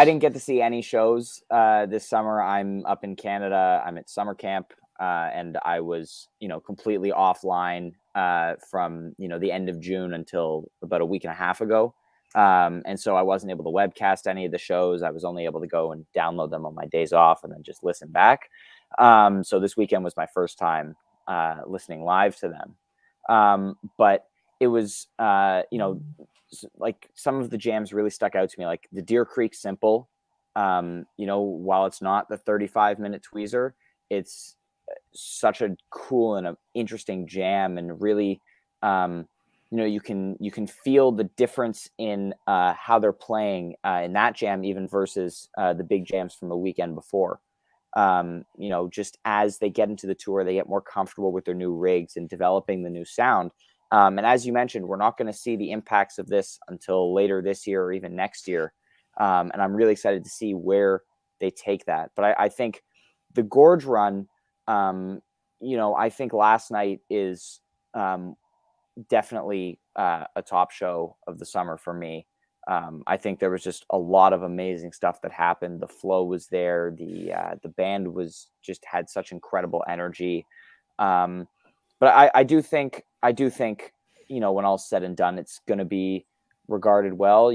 didn't get to see any shows this summer. I'm up in Canada. I'm at summer camp, and I was, completely offline from, the end of June until about a week and a half ago. And so I wasn't able to webcast any of the shows. I was only able to go and download them on my days off and then just listen back. So this weekend was my first time listening live to them. But it was, like some of the jams really stuck out to me, like the Deer Creek Simple. While it's not the 35-minute tweezer, it's such a cool and interesting jam, and really, you can feel the difference in how they're playing in that jam, even versus the big jams from the weekend before. Just as they get into the tour, they get more comfortable with their new rigs and developing the new sound. And as you mentioned, we're not going to see the impacts of this until later this year or even next year. And I'm really excited to see where they take that. But I think the Gorge run, I think last night is definitely a top show of the summer for me. I think there was just a lot of amazing stuff that happened. The flow was there. The band had such incredible energy. But I do think, when all's said and done, it's going to be regarded well.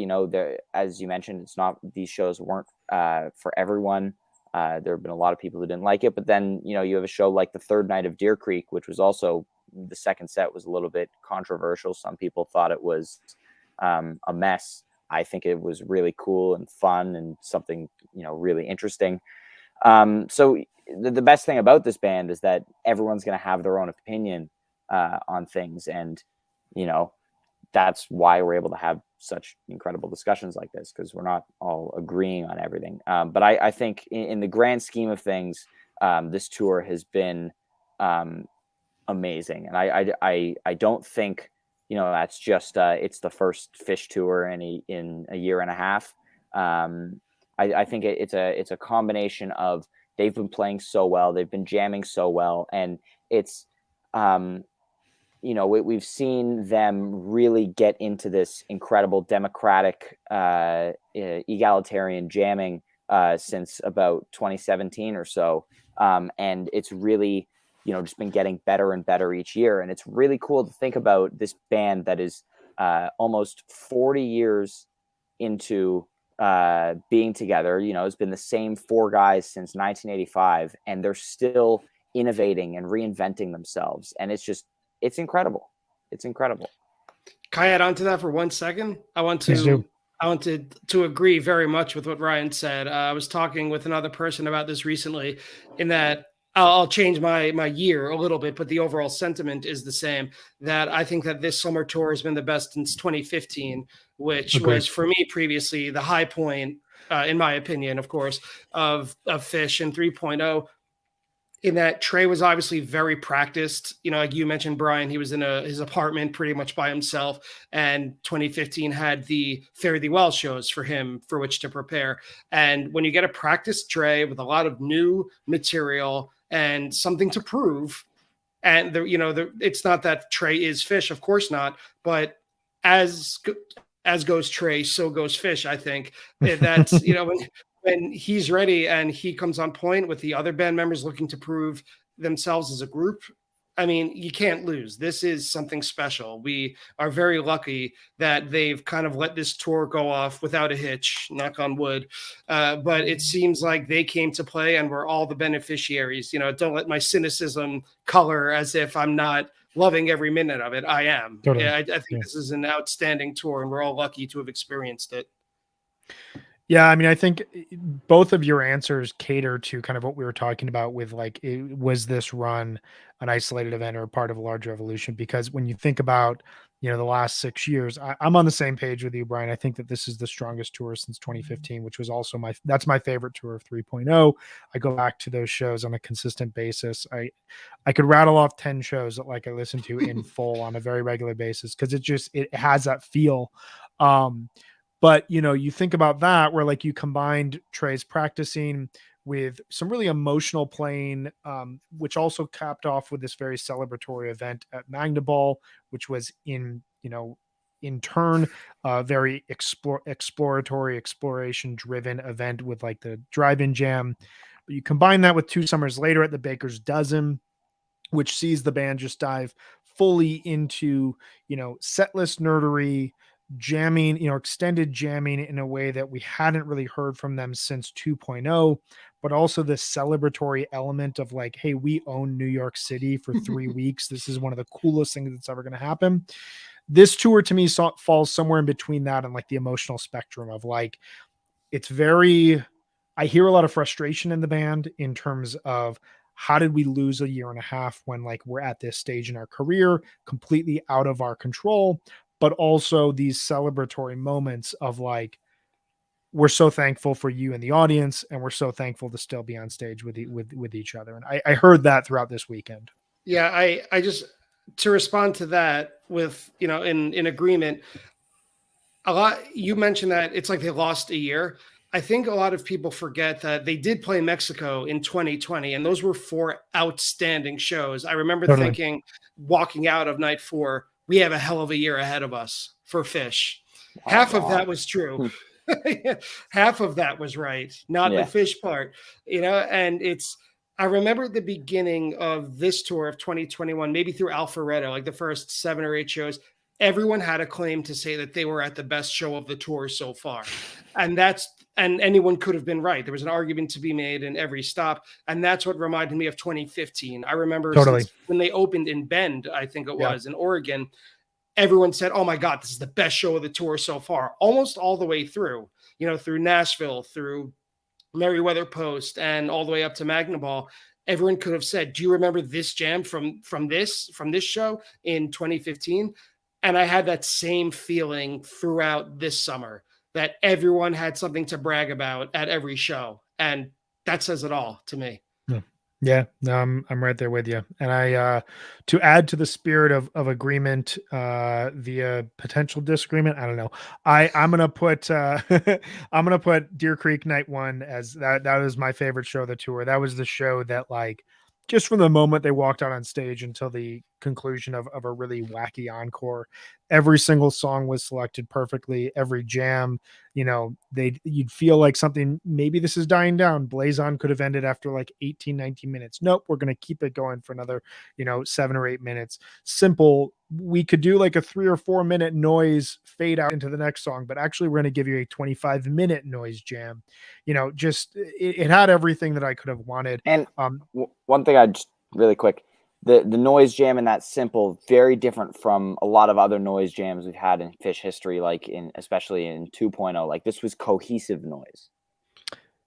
As you mentioned, these shows weren't for everyone. There have been a lot of people who didn't like it, but then, you have a show like the third night of Deer Creek, which was also, the second set was a little bit controversial. Some people thought it was a mess. I think it was really cool and fun and something, really interesting. So the best thing about this band is that everyone's going to have their own opinion on things. And, that's why we're able to have such incredible discussions like this, because we're not all agreeing on everything. But I think in the grand scheme of things, this tour has been amazing. And I don't think, that's just it's the first Phish tour in a year and a half. I think it's a combination of, they've been playing so well, they've been jamming so well, and it's we've seen them really get into this incredible democratic egalitarian jamming since about 2017 or so, and it's really just been getting better and better each year. And it's really cool to think about this band that is almost 40 years into being together. It's been the same 4 guys since 1985, and they're still innovating and reinventing themselves. And it's incredible. It's incredible. Can I add on to that for 1 second? I want to agree very much with what Ryan said. I was talking with another person about this recently, in that I'll change my year a little bit, but the overall sentiment is the same, that I think that this summer tour has been the best since 2015, which was for me previously the high point, in my opinion, of course, of Phish and 3.0. in that Trey was obviously very practiced. You know, like you mentioned, Brian, he was in his apartment pretty much by himself. And 2015 had the Fare Thee Well shows for him for which to prepare. And when you get a practiced Trey with a lot of new material and something to prove, and it's not that Trey is Fish, of course not, but as goes Trey, so goes Fish. I think that's when he's ready and he comes on point with the other band members looking to prove themselves as a group. I mean, you can't lose. This is something special. We are very lucky that they've kind of let this tour go off without a hitch, knock on wood. But it seems like they came to play and we're all the beneficiaries. You know, don't let my cynicism color as if I'm not loving every minute of it. I am. Totally. I think this is an outstanding tour and we're all lucky to have experienced it. Yeah, I mean, I think both of your answers cater to kind of what we were talking about with like, was this run an isolated event or part of a larger evolution? Because when you think about, the last 6 years, I'm on the same page with you, Brian. I think that this is the strongest tour since 2015, which was also that's my favorite tour of 3.0. I go back to those shows on a consistent basis. I could rattle off 10 shows that like I listen to in full on a very regular basis because it has that feel. But, you think about that where like you combined Trey's practicing with some really emotional playing, which also capped off with this very celebratory event at Magnaball, which was in turn, very exploratory, exploration driven event with like the drive-in jam. But you combine that with 2 summers later at the Baker's Dozen, which sees the band just dive fully into, setlist nerdery, jamming, extended jamming in a way that we hadn't really heard from them since 2.0, but also the celebratory element of like, hey, we own New York City for 3 weeks. This is one of the coolest things that's ever going to happen. This tour to me falls somewhere in between that and like the emotional spectrum of like, I hear a lot of frustration in the band in terms of how did we lose a year and a half when like we're at this stage in our career completely out of our control, but also these celebratory moments of like, we're so thankful for you and the audience, and we're so thankful to still be on stage with each other. And I heard that throughout this weekend. Yeah, I just, to respond to that with, in agreement, you mentioned that it's like they lost a year. I think a lot of people forget that they did play Mexico in 2020, and those were 4 outstanding shows. I remember thinking, walking out of night 4, we have a hell of a year ahead of us for Fish. Half of that was true. Half of that was right, not the Fish part, and I remember the beginning of this tour of 2021, maybe through Alpharetta, like the first 7 or 8 shows, everyone had a claim to say that they were at the best show of the tour so far. And anyone could have been right. There was an argument to be made in every stop. And that's what reminded me of 2015. I remember when they opened in Bend, I think it was in Oregon, everyone said, oh my God, this is the best show of the tour so far, almost all the way through, through Nashville, through Merriweather Post, and all the way up to Magnaball. Everyone could have said, do you remember this jam from this show in 2015? And I had that same feeling throughout this summer that everyone had something to brag about at every show. And that says it all to me. Yeah, no, I'm right there with you. And I, to add to the spirit of agreement, via potential disagreement, I don't know. I'm gonna put I'm gonna put Deer Creek Night 1 as that was my favorite show of the tour. That was the show that like just from the moment they walked out on stage until the conclusion of a really wacky encore, every single song was selected perfectly. Every jam, you'd feel like something, maybe this is dying down. Blaze On could have ended after like 18, 19 minutes. Nope. We're going to keep it going for another, 7 or 8 minutes. Simple. We could do like a 3 or 4 minute noise fade out into the next song, but actually we're going to give you a 25-minute noise jam. Just it had everything that I could have wanted. And one thing I just really quick, the noise jam in that Simple, very different from a lot of other noise jams we've had in Fish history, like especially in 2.0. Like this was cohesive noise.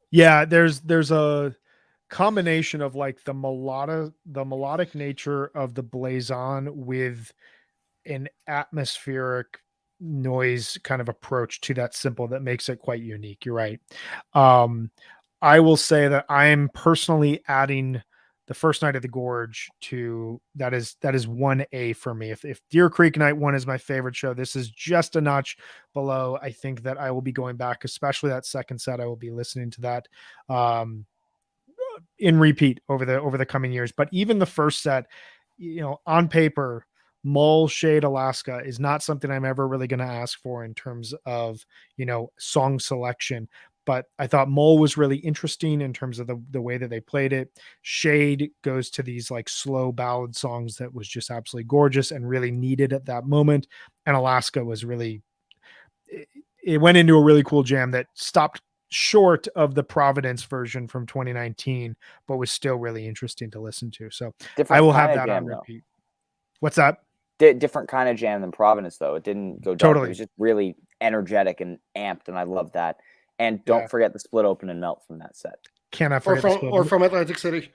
Yeah, there's a combination of like the melodic nature of the Blaze On with an atmospheric noise kind of approach to that Simple that makes it quite unique. You're right. I will say that I am personally adding the first night of the Gorge to that is 1A for me. If Deer Creek Night 1 is my favorite show, this is just a notch below. I think that I will be going back, especially that second set. I will be listening to that in repeat over the coming years. But even the first set, on paper, Mull Shade Alaska is not something I'm ever really going to ask for in terms of, song selection. But I thought Mull was really interesting in terms of the way that they played it. Shade goes to these like slow ballad songs that was just absolutely gorgeous and really needed at that moment. And Alaska was really, it went into a really cool jam that stopped short of the Providence version from 2019, but was still really interesting to listen to. So I will have that on repeat. What's that? Different kind of jam than Providence, though. It didn't go dark. Totally. It was just really energetic and amped, and I love that. And don't forget the Split Open and Melt from that set. Cannot forget from Atlantic City.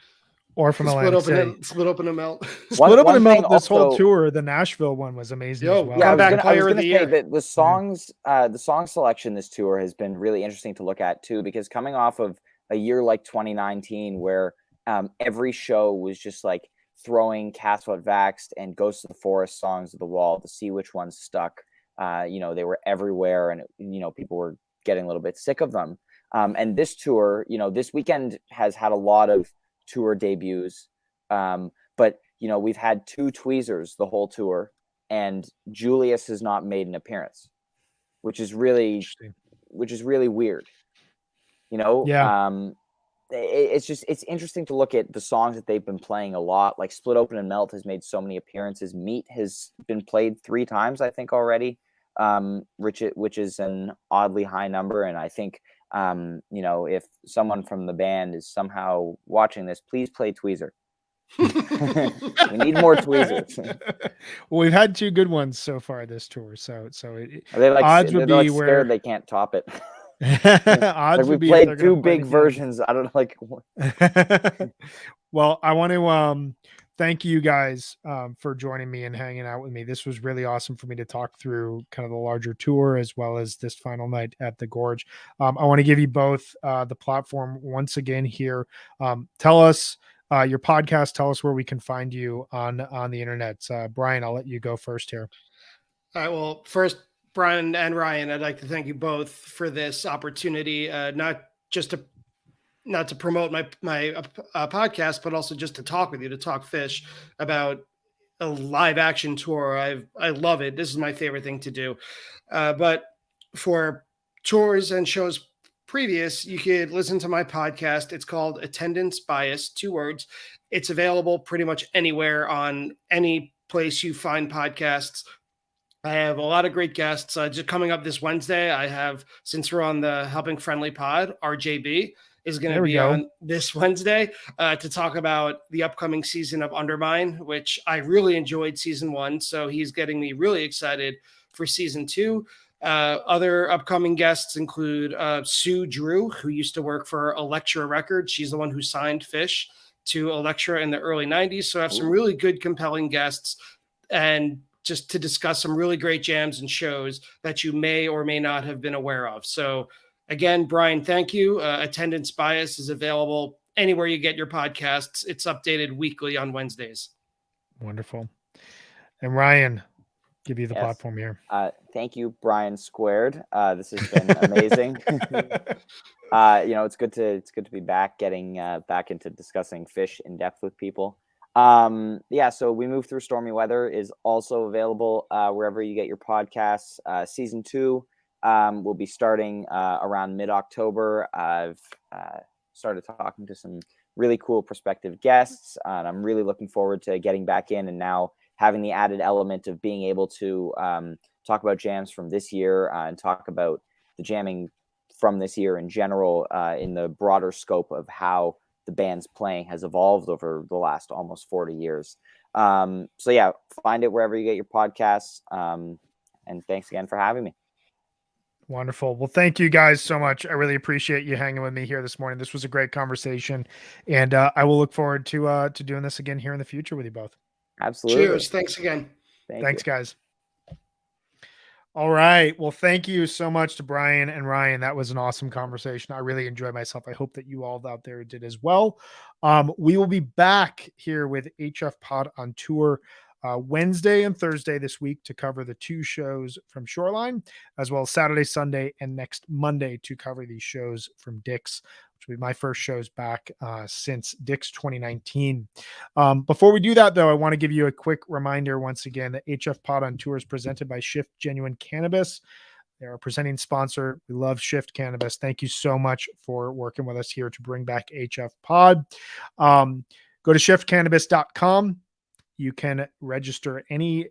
Or from Atlantic City. Split Open and Melt. Split Open and Melt, this whole tour, the Nashville one was amazing as well. Yeah, I was going to say that the song selection this tour has been really interesting to look at too, because coming off of a year like 2019 where every show was just like throwing Cast What Vaxxed and Ghosts of the Forest songs to the wall to see which ones stuck. They were everywhere, and people were getting a little bit sick of them. And this tour, this weekend has had a lot of tour debuts, but we've had 2 tweezers the whole tour, and Julius has not made an appearance, which is really weird. It's interesting to look at the songs that they've been playing a lot. Like Split Open and Melt has made so many appearances. Meat has been played 3 times, I think, already, which is an oddly high number. And I think, if someone from the band is somehow watching this, please play Tweezer. We need more tweezers. Well, we've had 2 good ones so far this tour, so odds would be where they can't top it. Odds we played 2 big versions. I don't know, Well, I want to thank you guys for joining me and hanging out with me. This was really awesome for me to talk through kind of the larger tour as well as this final night at the Gorge. I want to give you both the platform once again here. Tell us your podcast. Tell us where we can find you on the internet. Brian, I'll let you go first here. All right. Well, first, Brian and Ryan, I'd like to thank you both for this opportunity, not to promote my podcast, but also just to talk with you, to talk fish about a live action tour. I love it. This is my favorite thing to do. But for tours and shows previous, you could listen to my podcast. It's called Attendance Bias, 2 words. It's available pretty much anywhere on any place you find podcasts. I have a lot of great guests. Just coming up this Wednesday, I have, since we're on the Helping Friendly Pod, RJB is going to be on this Wednesday to talk about the upcoming season of Undermine, which I really enjoyed season 1. So he's getting me really excited for season 2. Other upcoming guests include Sue Drew, who used to work for Elektra Records. She's the one who signed Fish to Elektra in the early 90s. So I have some really good, compelling guests, and just to discuss some really great jams and shows that you may or may not have been aware of. So again, Brian, thank you. Attendance Bias is available anywhere you get your podcasts. It's updated weekly on Wednesdays. Wonderful. And Ryan, give you the platform here. Thank you, Brian Squared. This has been amazing. It's good to be back, getting back into discussing fish in depth with people. So We Move Through Stormy Weather is also available wherever you get your podcasts. Season 2 will be starting around mid-October. I've started talking to some really cool prospective guests, and I'm really looking forward to getting back in and now having the added element of being able to talk about jams from this year and talk about the jamming from this year in general in the broader scope of how the band's playing has evolved over the last almost 40 years. Find it wherever you get your podcasts. And thanks again for having me. Wonderful. Well, thank you guys so much. I really appreciate you hanging with me here this morning. This was a great conversation, and I will look forward to doing this again here in the future with you both. Absolutely. Cheers. Thanks again. Thanks, guys. All right. Well, thank you so much to Brian and Ryan. That was an awesome conversation. I really enjoyed myself. I hope that you all out there did as well. We will be back here with HF Pod on tour Wednesday and Thursday this week to cover the 2 shows from Shoreline, as well as Saturday, Sunday, and next Monday to cover these shows from Dick's, which will be my first shows back since Dick's 2019. Before we do that, though, I want to give you a quick reminder once again that HF Pod on Tour is presented by Shift Genuine Cannabis. They're our presenting sponsor. We love Shift Cannabis. Thank you so much for working with us here to bring back HF Pod. Go to shiftcannabis.com. You can register any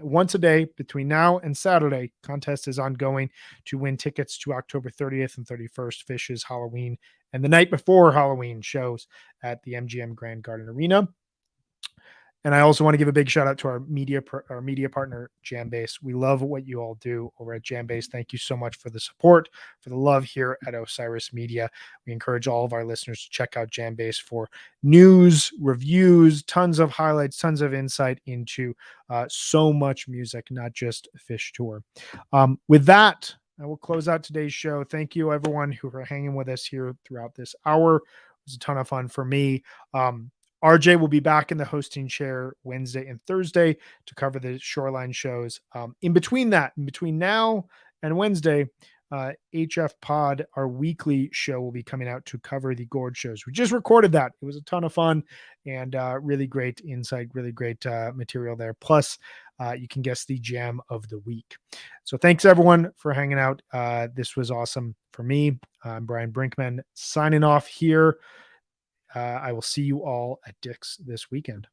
once a day between now and Saturday. Contest is ongoing to win tickets to October 30th and 31st Fish's Halloween and the night before Halloween shows at the MGM Grand Garden Arena. And I also want to give a big shout out to our media partner, Jambase. We love what you all do over at Jambase. Thank you so much for the support, for the love here at Osiris Media. We encourage all of our listeners to check out Jambase for news, reviews, tons of highlights, tons of insight into so much music, not just Fish Tour. With that, I will close out today's show. Thank you, everyone who are hanging with us here throughout this hour. It was a ton of fun for me. RJ will be back in the hosting chair Wednesday and Thursday to cover the Shoreline shows. In between now and Wednesday, HF Pod, our weekly show, will be coming out to cover the Gorge shows. We just recorded that. It was a ton of fun and really great insight, really great material there. Plus, you can guess the jam of the week. So thanks, everyone, for hanging out. This was awesome for me. I'm Brian Brinkman signing off here. I will see you all at Dick's this weekend.